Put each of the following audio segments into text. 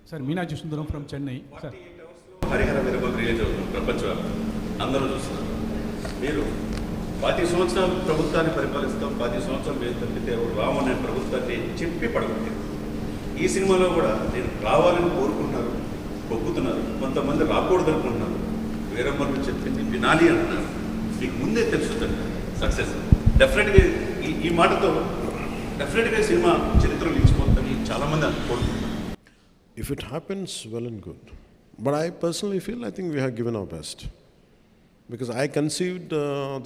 Sir, Meenakshi Sundaram from Chennai. Sir. Hara Veera Mallu release అవుతుంది ప్రపంచవ్యాప్తంగా అందరూ చూస్తున్నారు. మీరు 10 సంవత్సరాలు ప్రభుత్వాన్ని పరిపాలిస్తాం, 10 సంవత్సరాలు మీరు తప్పితే రాము అనే ప్రభుత్వాన్ని చెప్పి పడగొట్టారు. ఈ సినిమాలో కూడా నేను రావాలని కోరుకుంటున్నారు, పొక్కుతున్నారు, కొంతమంది రాకూడదు అనుకుంటున్నారు. వీరమ్మలు చెప్పింది వినాలి అంటున్నారు. మీకు ముందే తెలుస్తుంది సక్సెస్ డెఫినెట్గా. ఈ మాటతో డెఫినెట్గా సినిమా చరిత్రలో నిలిచిపోతుందని చాలామంది అనుకుంటున్నారు. If it happens, well and good. But I personally feel, I think we have given our best. Because I conceived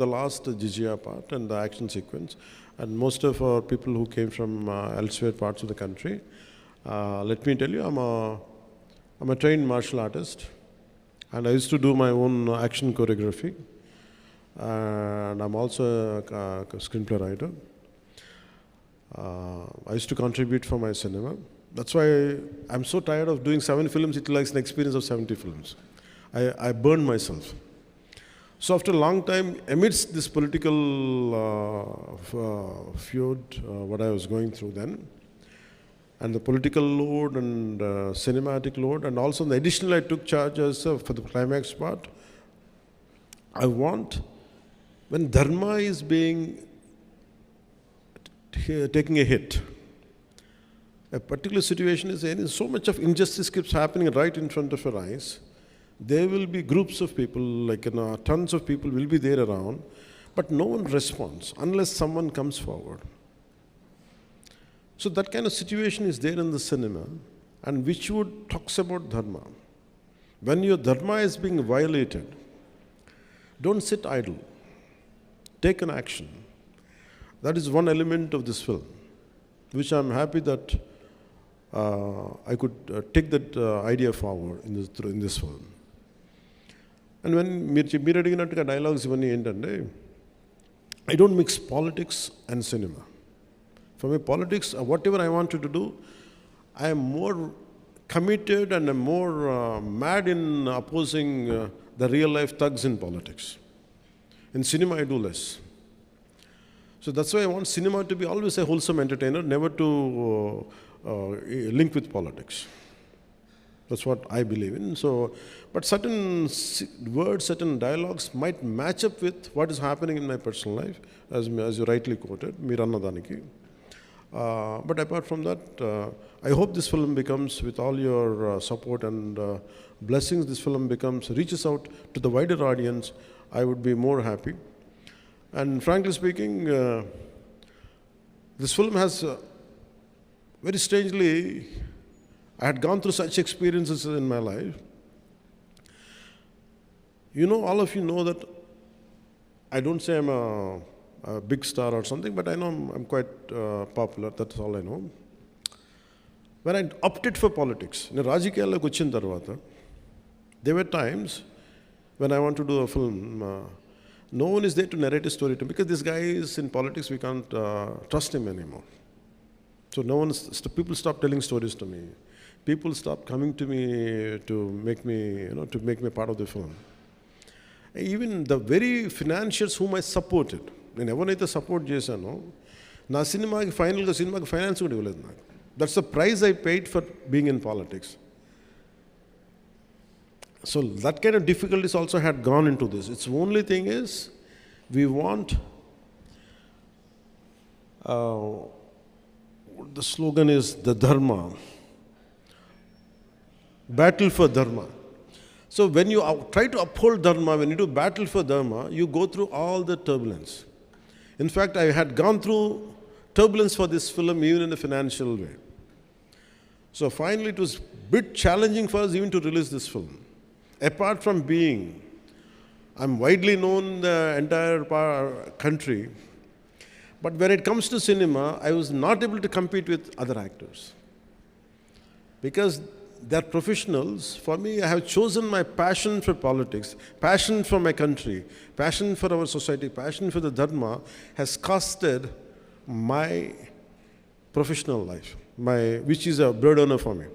the last Jizya part and the action sequence, and most of our people who came from elsewhere parts of the country. Let me tell you, I'm a trained martial artist, and I used to do my own action choreography, and I'm also a screenplay writer. I used to contribute for my cinema. That's why I'm so tired of doing 7 films. It likes an experience of 70 films. I burned myself. So after a long time, amidst this political feud, what I was going through then, and the political load and cinematic load, and also the additional I took charge as for the climax part. I want, when dharma is being taking a hit, a particular situation is in, so much of injustice keeps happening right in front of your eyes. There will be groups of people, like tons of people will be there around, but no one responds unless someone comes forward. So that kind of situation is there in the cinema, and which would talks about dharma. When your dharma is being violated, don't sit idle. Take an action. That is one element of this film, which I'm happy that I could take that idea forward in this film. And when మీరు అడిగినట్టుగా dialogues ఇవన్నీ ఏంటంటే, I don't mix politics and cinema. For me, politics, whatever I wanted to do, I am more committed and I'm more mad in opposing the real life thugs in politics. In cinema, I do less. So that's why I want cinema to be always a wholesome entertainer, never to link with politics. That's what I believe in. So, but certain words, certain dialogues might match up with what is happening in my personal life, as you rightly quoted, Mirannadaniki. But apart from that, I hope this film becomes, with all your support and blessings, this film reaches out to the wider audience. I would be more happy. And frankly speaking, this film has, very strangely, I had gone through such experiences in my life. You know, all of you know that I don't say I'm a big star or something, but I know I'm quite popular. That's all I know. When I opted for politics, in Rajikiyalloki vachin tarvata, there were times when I want to do a film, no one is there to narrate a story to me, because this guy is in politics, we can't trust him anymore. So people stop telling stories to me. People stop coming to me to make me part of the film. Even the very financiers whom I supported, నేను ఎవరైతే support చేశానో, నా సినిమాకి finance కూడా ఇవ్వలేదు నాకు. That's the price I paid for being in politics. So that kind of difficulties also had gone into this. Its only thing is, we want, the slogan is the dharma, battle for dharma. So when you try to uphold dharma, when you do battle for dharma, you go through all the turbulence. In fact, I had gone through turbulence for this film, even in a financial way. So finally, it was a bit challenging for us even to release this film. Apart from being, I'm widely known in the entire country, but when it comes to cinema, I was not able to compete with other actors. Because they're professionals. For me, I have chosen my passion for politics, passion for my country, passion for our society, passion for the dharma has costed my professional life, which is a burden for me.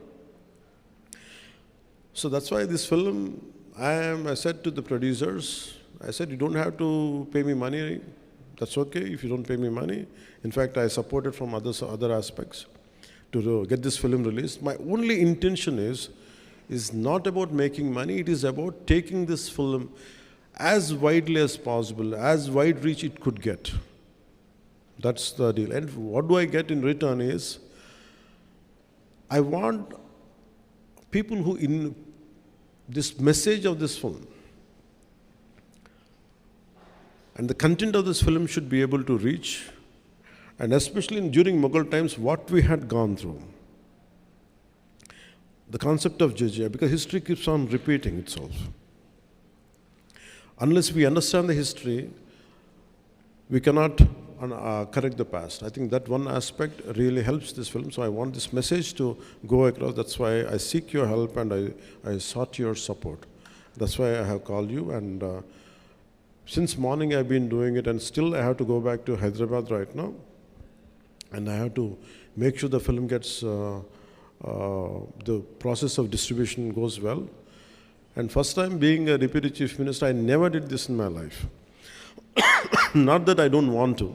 So that's why this film, I said to the producers, I said, you don't have to pay me money. That's okay if you don't pay me money. In fact, I support it from other aspects to get this film released. My only intention is not about making money, it is about taking this film as widely as possible, as wide reach it could get. That's the deal. And what do I get in return is, I want people who in this message of this film and the content of this film should be able to reach, and especially during Mughal times, what we had gone through. The concept of jizya, because history keeps on repeating itself. Unless we understand the history, we cannot correct the past. I think that one aspect really helps this film. So I want this message to go across. That's why I seek your help and I sought your support. That's why I have called you. And since morning I've been doing it, and still I have to go back to Hyderabad right now. And I have to make sure the film gets, the process of distribution goes well. And first time being a deputy chief minister, I never did this in my life. Not that I don't want to.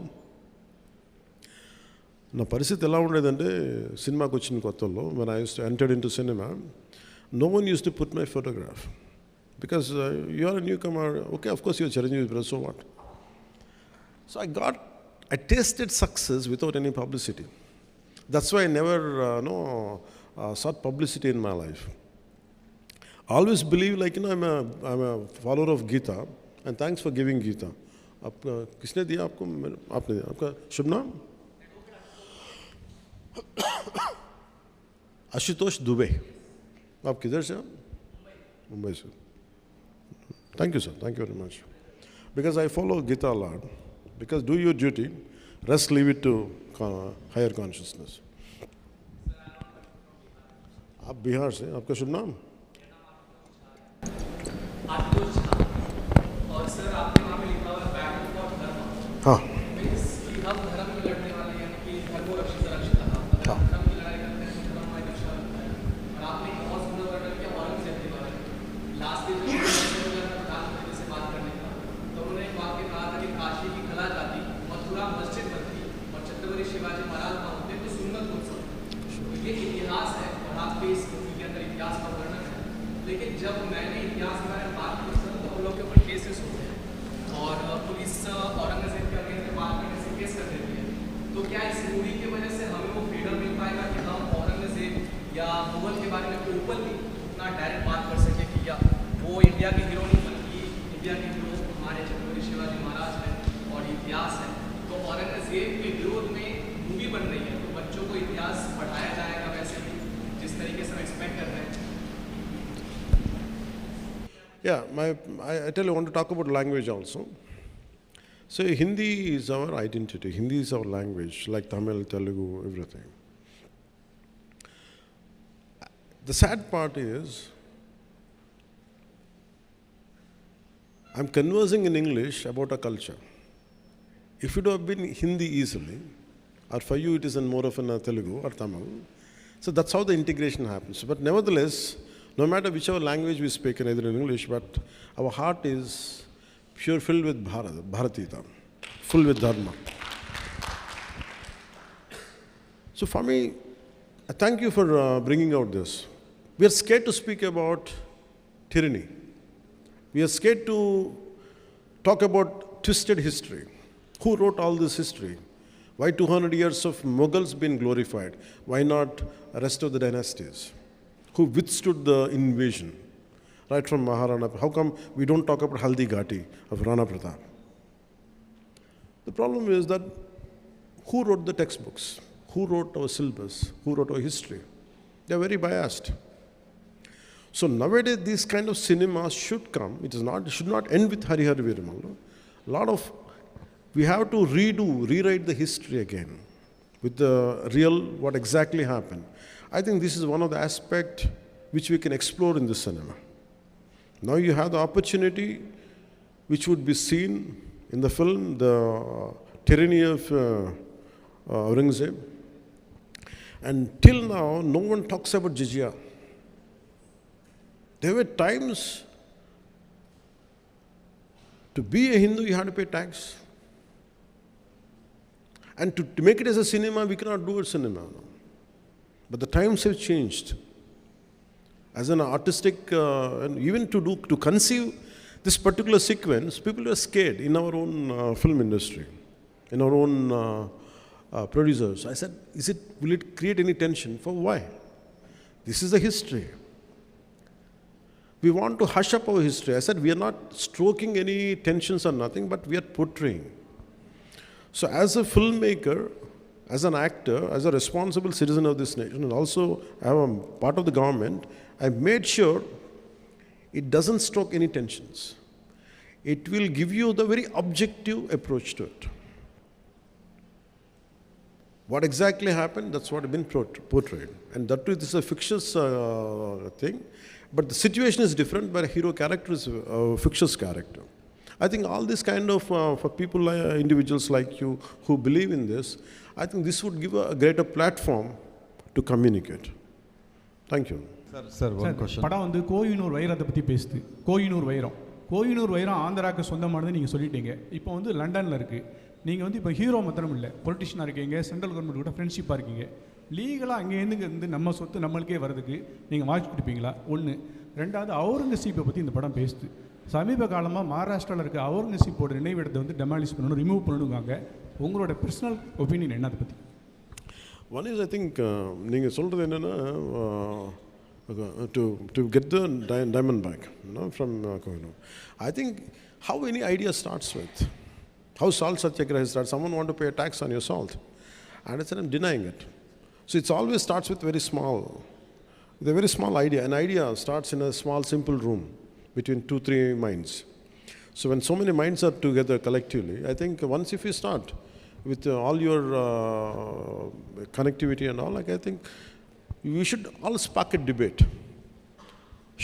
నా పరిస్థితి ఎలా ఉండేదంటే సినిమాకి వచ్చిన కొత్తలో when I entered into cinema, no one used to put my photograph. Because you are a newcomer, okay, of course you're Chiranjeevi brother, so what? So I tasted success without any publicity. That's why I never sought publicity in my life. I always believe, like, I'm a follower of Gita, and thanks for giving Gita. किसने दिया आपको? आपने दिया. आपका शुभ नाम? आशुतोष दुबे. आप किधर से? मुंबई से. Thank you, sir. Thank you very much. Because I follow Gita a lot. Because do your duty, rest leave it to higher consciousness. आप बिहार से. आपका शुभ नाम? और सर आपके नाम में लिखा हुआ है बैटल फॉर धर्म. हाँ. मींस कि हम धर्म में लड़ने वाले हैं, कि धर्मो रक्षित रक्षित. अगर हम धर्म की लड़ाई करते हैं तो धर्म हमारी रक्षा करता है. और आपने एक बहुत सुंदर वर्णन किया औरंगजेब के बारे में. लास्ट दिन प्रधानमंत्री से बात करने का, तो उन्होंने एक वाक्य कहा था कि काशी की खला जाती, मथुरा मस्जिद बनती और छत्रपति शिवाजी महाराज वहाँ होते तो सुन्नत हो सकती. तो ये इतिहास है और आपके इस मूवी के अंदर इतिहास का वर्णन है. लेकिन जब मैंने इतिहास के बारे में बात की तो हम लोग के ऊपर केसेस होते हैं और पुलिस औरंगजेब के अगेंस्ट बात करने से केस कर देती है. तो क्या इस मूवी की वजह से हमें वो फ्रीडम मिल पाएगा कि हम औरंगजेब या मुगल के बारे में ओपनली उतना डायरेक्ट बात कर सके कि या वो इंडिया के हीरो नहीं बल्कि इंडिया के हीरो हमारे छत्रपति शिवाजी महाराज हैं और इतिहास है. तो औरंगजेब के विरोध में मूवी बन रही है, तो बच्चों को इतिहास पढ़ाया जाएगा वैसे ही जिस तरीके से हम एक्सपेक्ट कर रहे हैं. Yeah, I tell you, I want to talk about language also. So Hindi is our identity. Hindi is our language, like Tamil, Telugu, everything. The sad part is, I'm conversing in English about a culture. If it would have been Hindi easily, or for you it is more of a Telugu or Tamil, so that's how the integration happens. But nevertheless, no matter whichever language we speak, either in English, but our heart is pure, filled with Bharatita, full with dharma. So for me, I thank you for bringing out this. We are scared to speak about tyranny. We are scared to talk about twisted history. Who wrote all this history? Why 200 years of Mughals been glorified? Why not the rest of the dynasties? Who withstood the invasion, right from Maharana? How come we don't talk about Haldi Ghati of Rana Pratap? The problem is that who wrote the textbooks? Who wrote our syllabus? Who wrote our history? They are very biased. So nowadays, these kind of cinemas should come. It should not end with Hara Veera Mallu. We have to rewrite the history again with the real, what exactly happened. I think this is one of the aspects which we can explore in the cinema. Now you have the opportunity which would be seen in the film, the tyranny of Aurangzeb. And till now, no one talks about jizya. There were times to be a Hindu, you had to pay tax. And to make it as a cinema, we cannot do it cinema. No. But the times have changed. As an artistic, and even to conceive this particular sequence, people were scared in our own film industry, in our own producers. I said, will it create any tension? For why? This is the history. We want to hush up our history. I said, we are not stroking any tensions or nothing, but we are portraying. So as a filmmaker, as an actor, as a responsible citizen of this nation, and also I am part of the government, I made sure it doesn't stroke any tensions. It will give you the very objective approach to it. What exactly happened, that's what has been portrayed. And that too, this is a fictitious thing. But the situation is different, but a hero character is a fictitious character. I think all this kind of, for people, individuals like you who believe in this, I think this would give a greater platform to communicate. Thank you. Sir, one question. படம் வந்து கோயினூர் வைரத்தை பற்றி பேசுது. கோயினூர் வைரம் ஆந்திராவுக்கு சொந்தமானது நீங்கள் சொல்லிட்டீங்க. இப்போ வந்து லண்டனில் இருக்குது. நீங்கள் வந்து இப்போ ஹீரோ மாத்திரம் இல்லை, பொலிட்டிஷியனாக இருக்கீங்க, சென்ட்ரல் கவர்மெண்ட் கூட ஃப்ரெண்ட்ஷிப்பாக இருக்கீங்க. லீகலாக அங்கேருந்து நம்ம சொத்து நம்மளுக்கே வரதுக்கு நீங்கள் வாய்ப்பு கொடுப்பீங்களா? ஒன்று. ரெண்டாவது, அவுரங்கசீப்பை பற்றி இந்த படம் பேசுது. சமீப காலமாக மகாராஷ்டிராவில் இருக்க அவுரங்கசீப்போட நினைவிடத்தை வந்து டெமாலிஷ் பண்ணணும், ரிமூவ் பண்ணணுங்காங்க. உங்களோட பர்சனல் ஒப்பீனியன் என்ன அதை பற்றி? One is, I think, நீங்கள் சொல்கிறது என்னென்னா, to get the diamond back, from Kohinoor. I think how any idea starts with, how salt satyagraha starts. Someone want to pay a tax on your salt, and I said, I'm denying it. So it's always starts with very small, with a very small idea. An idea starts in a small, simple room between 2-3 minds. So when so many minds are together collectively, I think once if you start with all your connectivity and all, like I think we should all spark a debate.